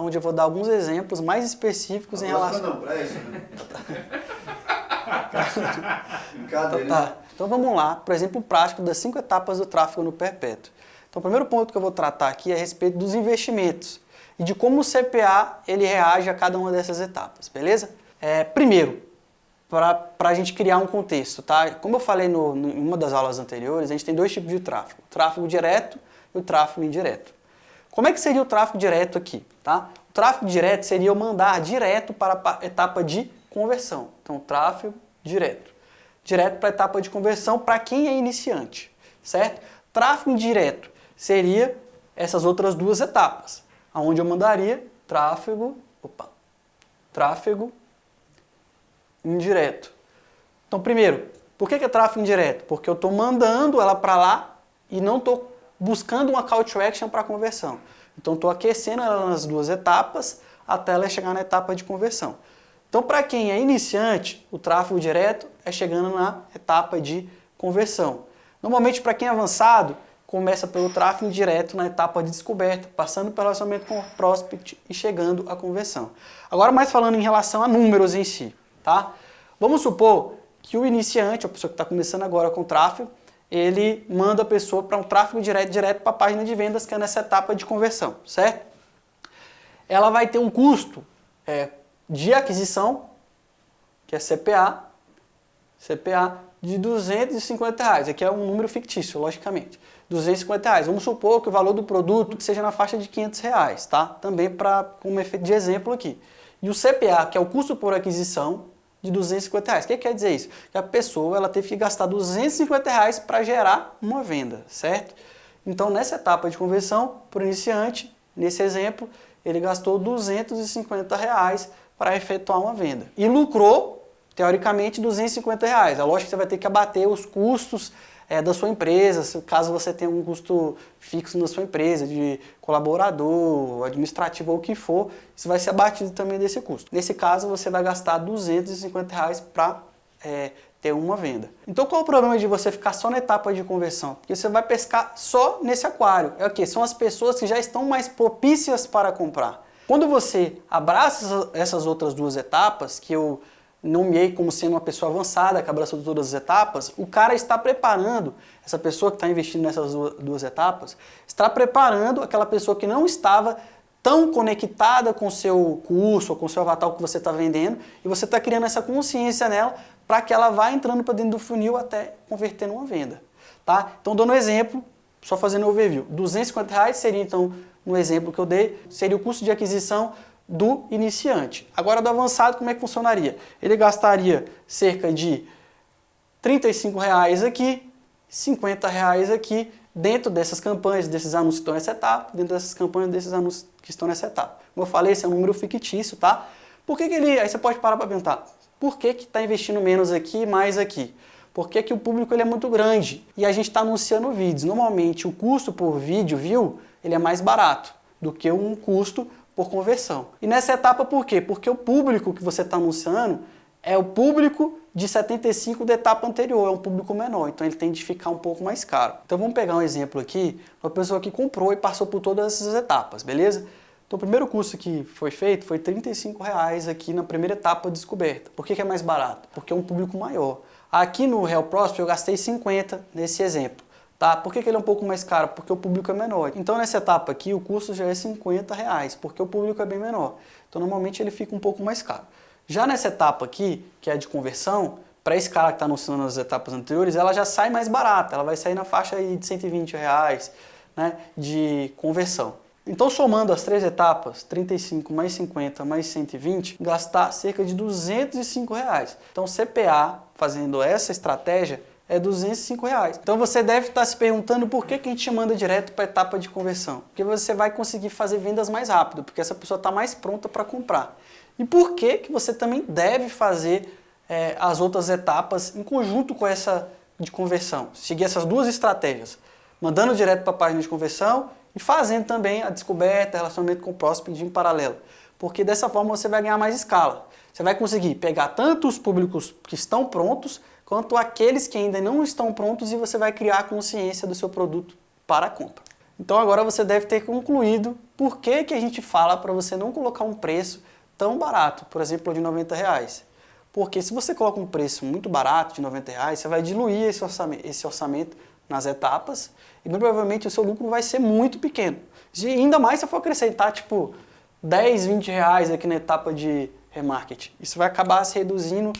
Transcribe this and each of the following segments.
onde eu vou dar alguns exemplos mais específicos em relação... Não, para isso, né? Então vamos lá, por exemplo, prático das 5 etapas do tráfego no perpétuo. Então o primeiro ponto que eu vou tratar aqui é a respeito dos investimentos e de como o CPA ele reage a cada uma dessas etapas, beleza? Primeiro, para a gente criar um contexto, tá? Como eu falei em uma das aulas anteriores, a gente tem 2 tipos de tráfego, o tráfego direto e o tráfego indireto. Como é que seria o tráfego direto aqui, tá? O tráfego direto seria eu mandar direto para a etapa de conversão. Então, tráfego direto para a etapa de conversão para quem é iniciante, certo? Tráfego indireto seria essas outras 2 etapas, onde eu mandaria tráfego indireto. Então, primeiro, por que é tráfego indireto? Porque eu estou mandando ela para lá e não estou buscando uma call to action para conversão. Então, estou aquecendo ela nas 2 etapas até ela chegar na etapa de conversão. Então, para quem é iniciante, o tráfego direto é chegando na etapa de conversão. Normalmente, para quem é avançado, começa pelo tráfego indireto na etapa de descoberta, passando pelo relacionamento com o prospect e chegando à conversão. Agora, mais falando em relação a números em si, tá? Vamos supor que o iniciante, a pessoa que está começando agora com tráfego, ele manda a pessoa para um tráfego direto para a página de vendas, que é nessa etapa de conversão, certo? Ela vai ter um custo de aquisição, que é CPA de R$250. Aqui é um número fictício, logicamente. R$250. Vamos supor que o valor do produto seja na faixa de R$500, tá? Também como efeito de exemplo aqui. E o CPA, que é o custo por aquisição, de R$250. O que quer dizer isso? Que a pessoa ela teve que gastar R$250 para gerar uma venda, certo? Então, nessa etapa de conversão, para o iniciante, nesse exemplo, ele gastou R$250 para efetuar uma venda. E lucrou, teoricamente, R$250. É lógico que você vai ter que abater os custos da sua empresa, caso você tenha um custo fixo na sua empresa, de colaborador, administrativo ou o que for, isso vai ser abatido também desse custo. Nesse caso, você vai gastar R$250 para ter uma venda. Então, qual é o problema de você ficar só na etapa de conversão? Porque você vai pescar só nesse aquário. É o quê? São as pessoas que já estão mais propícias para comprar. Quando você abraça essas outras 2 etapas, que eu nomeei como sendo uma pessoa avançada, que abraçou todas as etapas, o cara está preparando, essa pessoa que está investindo nessas 2 etapas, está preparando aquela pessoa que não estava tão conectada com o seu curso ou com o seu avatar que você está vendendo, e você está criando essa consciência nela para que ela vá entrando para dentro do funil até converter numa venda. Tá? Então, dando um exemplo, só fazendo um overview, R$250 seria então, no exemplo que eu dei, seria o custo de aquisição do iniciante. Agora, do avançado, como é que funcionaria? Ele gastaria cerca de R$35 aqui, R$50 aqui, dentro dessas campanhas, desses anúncios que estão nessa etapa, dentro dessas campanhas, desses anúncios que estão nessa etapa. Como eu falei, esse é um número fictício, tá? Por que ele... Aí você pode parar para perguntar, por que está investindo menos aqui e mais aqui? Porque que o público ele é muito grande e a gente está anunciando vídeos. Normalmente, o custo por vídeo, ele é mais barato do que um custo por conversão. E nessa etapa por quê? Porque o público que você está anunciando é o público de 75 da etapa anterior, é um público menor, então ele tende a ficar um pouco mais caro. Então vamos pegar um exemplo aqui, uma pessoa que comprou e passou por todas essas etapas, beleza? Então o primeiro custo que foi feito foi R$35 aqui na primeira etapa de descoberta. Por que é mais barato? Porque é um público maior. Aqui no Real Prospect eu gastei 50 nesse exemplo. Tá? Por que ele é um pouco mais caro? Porque o público é menor. Então nessa etapa aqui o custo já é R$50, porque o público é bem menor. Então normalmente ele fica um pouco mais caro. Já nessa etapa aqui, que é de conversão, para esse cara que está anunciando nas etapas anteriores, ela já sai mais barata. Ela vai sair na faixa aí de R$120, né, de conversão. Então somando as 3 etapas, 35 mais 50 mais 120, gastar cerca de R$205. Então CPA, fazendo essa estratégia, é R$205. Então você deve estar se perguntando por que a gente manda direto para a etapa de conversão. Porque você vai conseguir fazer vendas mais rápido, porque essa pessoa está mais pronta para comprar. E por que você também deve fazer as outras etapas em conjunto com essa de conversão? Seguir essas 2 estratégias, mandando direto para a página de conversão e fazendo também a descoberta, relacionamento com o prospect em paralelo. Porque dessa forma você vai ganhar mais escala. Você vai conseguir pegar tanto os públicos que estão prontos, quanto aqueles que ainda não estão prontos, e você vai criar a consciência do seu produto para a compra. Então agora você deve ter concluído por que que a gente fala para você não colocar um preço tão barato, por exemplo, de R$90. Porque se você coloca um preço muito barato, de R$90, você vai diluir esse orçamento nas etapas e provavelmente o seu lucro vai ser muito pequeno. E ainda mais se eu for acrescentar tipo 10, R$20 aqui na etapa de remarketing. Isso vai acabar se reduzindo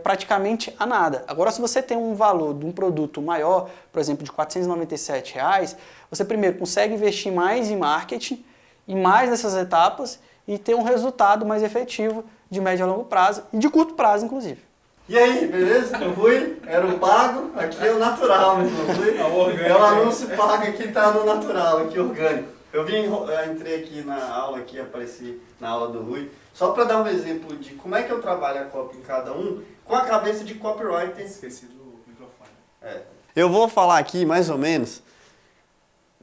praticamente a nada. Agora, se você tem um valor de um produto maior, por exemplo, de R$497, você primeiro consegue investir mais em marketing e mais nessas etapas e ter um resultado mais efetivo de médio a longo prazo e de curto prazo, inclusive. E aí, beleza? Eu fui, era o pago, aqui é o natural, meu irmão. É o anúncio pago aqui, tá no natural, aqui orgânico. Eu entrei aqui na aula, aqui apareci na aula do Rui, só para dar um exemplo de como é que eu trabalho a copy em cada um, com a cabeça de copywriter. Esqueci do microfone. Eu vou falar aqui, mais ou menos,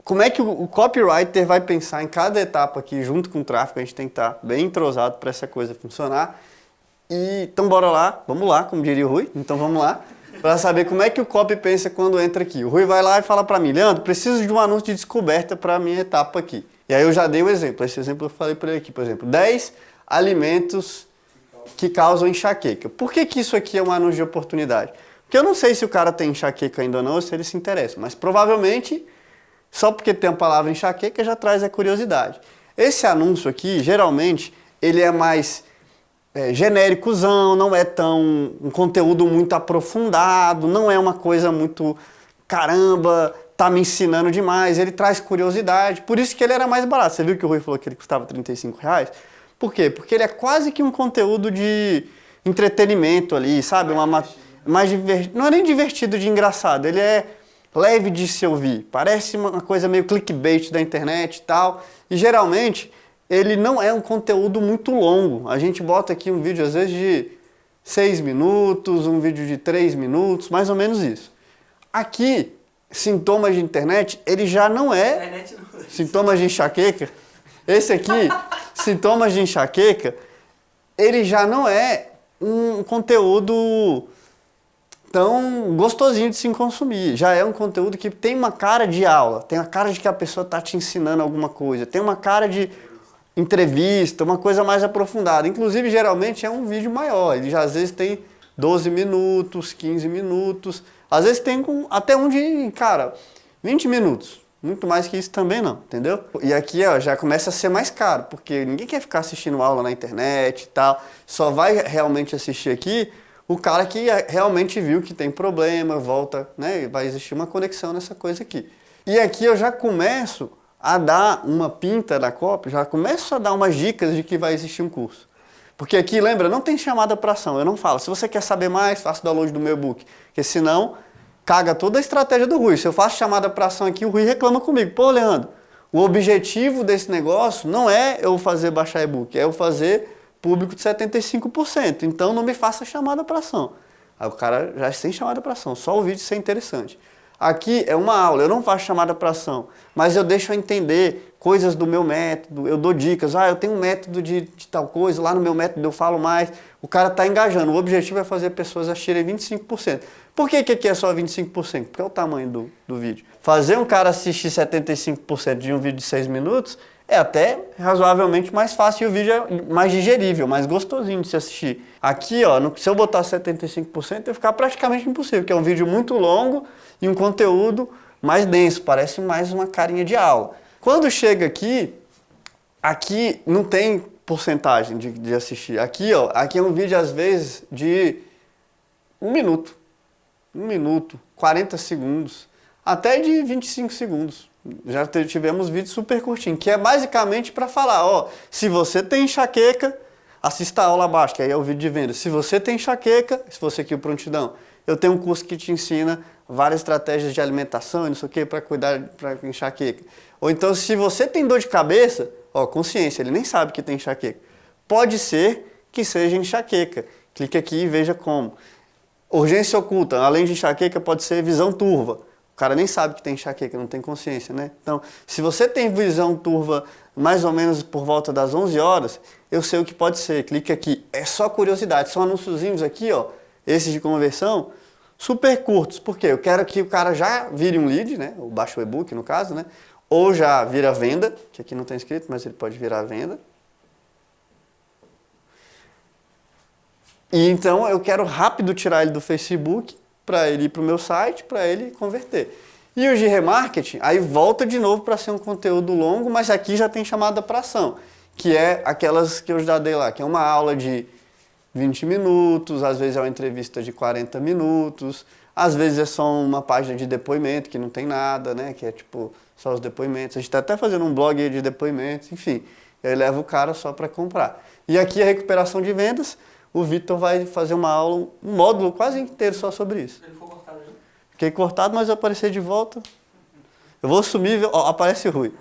como é que o copywriter vai pensar em cada etapa aqui, junto com o tráfego, a gente tem que estar bem entrosado para essa coisa funcionar. Então bora lá, vamos lá, como diria o Rui, então vamos lá, para saber como é que o copy pensa quando entra aqui. O Rui vai lá e fala para mim, Leandro, preciso de um anúncio de descoberta para a minha etapa aqui. E aí eu já dei o exemplo, esse exemplo eu falei para ele aqui, por exemplo, 10 alimentos que causam enxaqueca. Por que que isso aqui é um anúncio de oportunidade? Porque eu não sei se o cara tem enxaqueca ainda ou não, ou se ele se interessa, mas provavelmente, só porque tem a palavra enxaqueca já traz a curiosidade. Esse anúncio aqui, geralmente, ele é mais genéricozão, não é tão um conteúdo muito aprofundado, não é uma coisa muito, caramba, tá me ensinando demais, ele traz curiosidade, por isso que ele era mais barato. Você viu que o Rui falou que ele custava R$35? Por quê? Porque ele é quase que um conteúdo de entretenimento ali, sabe? Mais divertido. Não é nem divertido de engraçado, ele é leve de se ouvir. Parece uma coisa meio clickbait da internet e tal. E geralmente ele não é um conteúdo muito longo. A gente bota aqui um vídeo às vezes de 6 minutos, um vídeo de 3 minutos, mais ou menos isso. Aqui, sintomas de internet, ele já não é sintomas de enxaqueca. Esse aqui, sintomas de enxaqueca, ele já não é um conteúdo tão gostosinho de se consumir. Já é um conteúdo que tem uma cara de aula, tem a cara de que a pessoa está te ensinando alguma coisa, tem uma cara de entrevista, uma coisa mais aprofundada. Inclusive, geralmente é um vídeo maior, ele já às vezes tem 12 minutos, 15 minutos, às vezes tem até um de, 20 minutos. Muito mais que isso também não, entendeu? E aqui ó, já começa a ser mais caro, porque ninguém quer ficar assistindo aula na internet e tal. Só vai realmente assistir aqui o cara que realmente viu que tem problema, volta, né? Vai existir uma conexão nessa coisa aqui. E aqui eu já começo a dar uma pinta da copy, já começo a dar umas dicas de que vai existir um curso. Porque aqui, lembra, não tem chamada para ação, eu não falo. Se você quer saber mais, faça o download do meu e-book, porque senão caga toda a estratégia do Rui. Se eu faço chamada para ação aqui, o Rui reclama comigo. Pô, Leandro, o objetivo desse negócio não é eu fazer baixar e-book, é eu fazer público de 75%. Então não me faça chamada para ação. Aí o cara já sem chamada para ação, só o vídeo ser interessante. Aqui é uma aula, eu não faço chamada para ação, mas eu deixo eu entender coisas do meu método, eu dou dicas. Eu tenho um método de tal coisa, lá no meu método eu falo mais. O cara está engajando, o objetivo é fazer pessoas assistirem 25%. Por que aqui é só 25%? Porque é o tamanho do vídeo. Fazer um cara assistir 75% de um vídeo de 6 minutos é até razoavelmente mais fácil e o vídeo é mais digerível, mais gostosinho de se assistir. Aqui, ó, se eu botar 75%, vai ficar praticamente impossível, porque é um vídeo muito longo e um conteúdo mais denso, parece mais uma carinha de aula. Quando chega aqui não tem porcentagem de assistir. Aqui é um vídeo às vezes de 1 minuto. 1 minuto, 40 segundos, até de 25 segundos. Já tivemos vídeos super curtinhos, que é basicamente para falar, se você tem enxaqueca, assista a aula abaixo, que aí é o vídeo de venda. Se você tem enxaqueca, se você aqui o Prontidão, eu tenho um curso que te ensina várias estratégias de alimentação e não sei o que para cuidar para enxaqueca. Ou então, se você tem dor de cabeça, consciência, ele nem sabe que tem enxaqueca. Pode ser que seja enxaqueca. Clique aqui e veja como. Urgência oculta, além de enxaqueca, pode ser visão turva. O cara nem sabe que tem enxaqueca, não tem consciência, né? Então, se você tem visão turva mais ou menos por volta das 11 horas, eu sei o que pode ser. Clique aqui. É só curiosidade. São anúnciozinhos aqui, esses de conversão, super curtos. Por quê? Eu quero que o cara já vire um lead, né? Ou baixe o e-book, no caso, né? ou já vira venda, que aqui não tem escrito, mas ele pode virar venda. E então eu quero rápido tirar ele do Facebook para ele ir para o meu site, para ele converter. E os de remarketing, aí volta de novo para ser um conteúdo longo, mas aqui já tem chamada para ação, que é aquelas que eu já dei lá, que é uma aula de 20 minutos, às vezes é uma entrevista de 40 minutos, às vezes é só uma página de depoimento que não tem nada, né? Que é tipo só os depoimentos. A gente está até fazendo um blog de depoimentos, enfim. Aí leva o cara só para comprar. E aqui a recuperação de vendas, o Vitor vai fazer uma aula, um módulo quase inteiro só sobre isso. Ele foi cortado já? Fiquei cortado, mas eu apareci de volta. Eu vou sumir, ó, aparece Rui.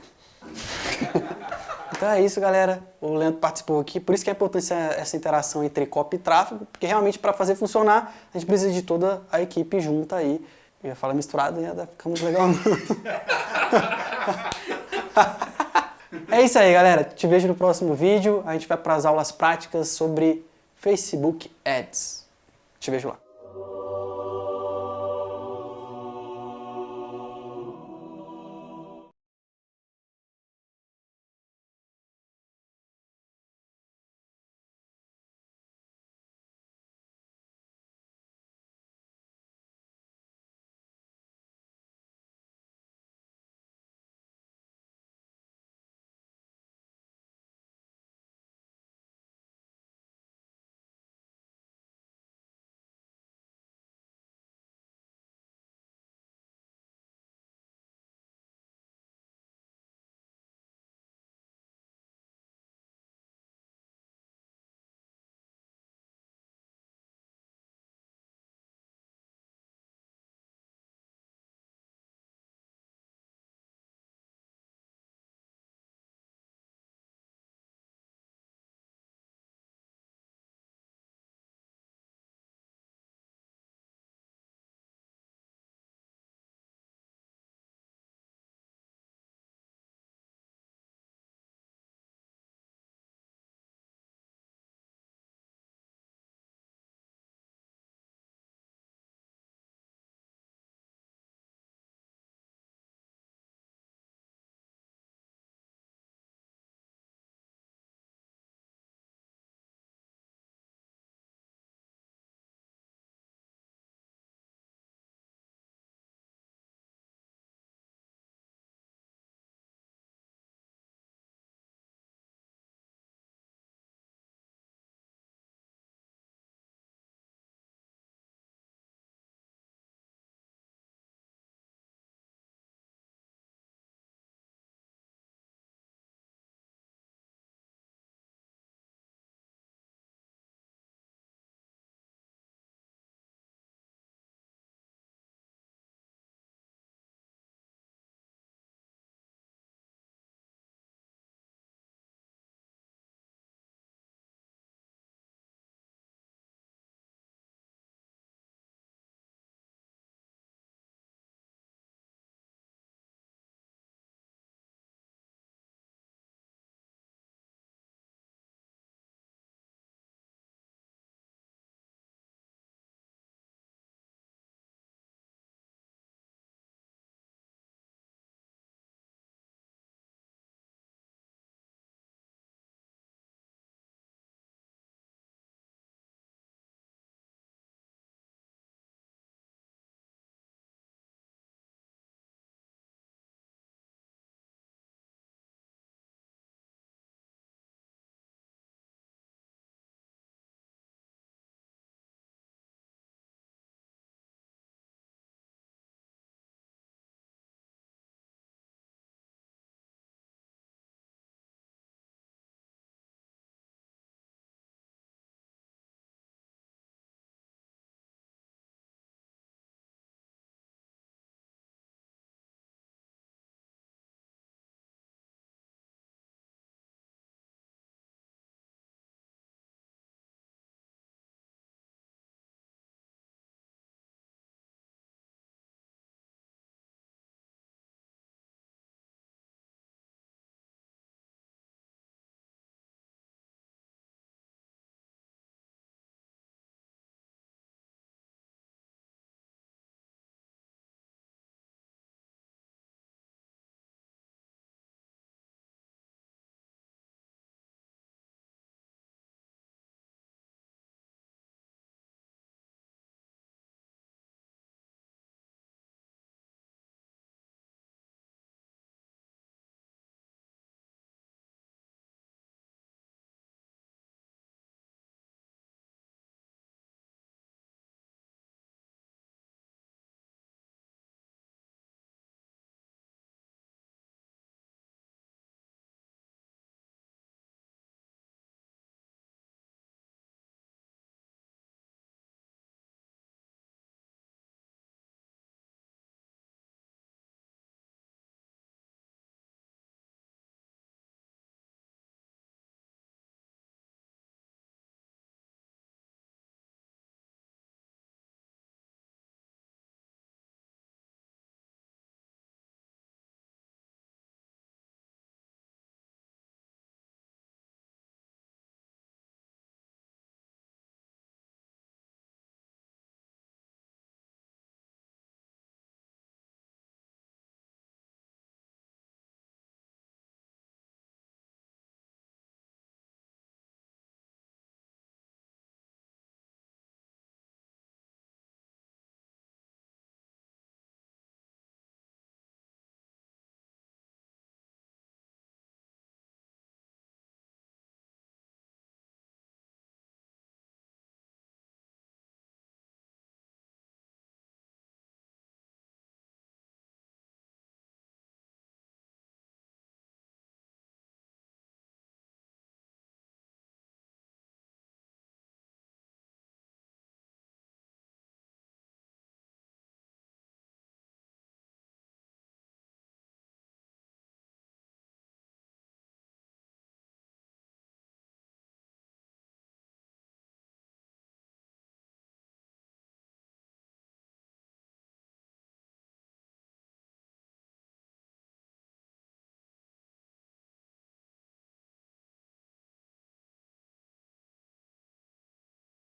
Então é isso, galera. O Leandro participou aqui, por isso que é importante essa interação entre copy e tráfego, porque realmente para fazer funcionar, a gente precisa de toda a equipe junta aí. Eu ia falar misturado, ia ficar muito legal. É isso aí, galera. Te vejo no próximo vídeo. A gente vai para as aulas práticas sobre Facebook Ads. Te vejo lá.